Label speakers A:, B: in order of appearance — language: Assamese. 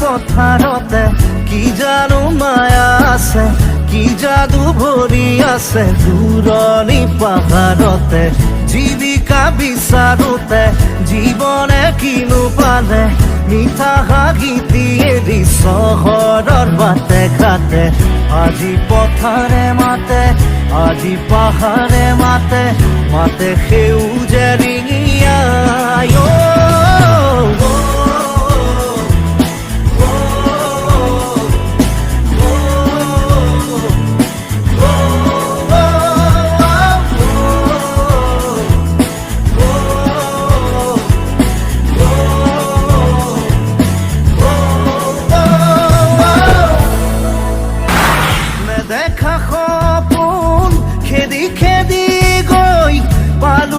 A: পথাৰতে কি জানো মায়া আছে, কি যাদু ভৰি আছে দূৰণি পাহাৰতে। জীৱিকা বিচাৰোতে জীৱনে কিনো পালে, মিঠা হাঁহিটি এৰি চহৰৰ বাটে ঘাটে। আজি পথাৰে মাতে, আজি পাহাৰে মাতে, মাতে সেউজে ৰিঙি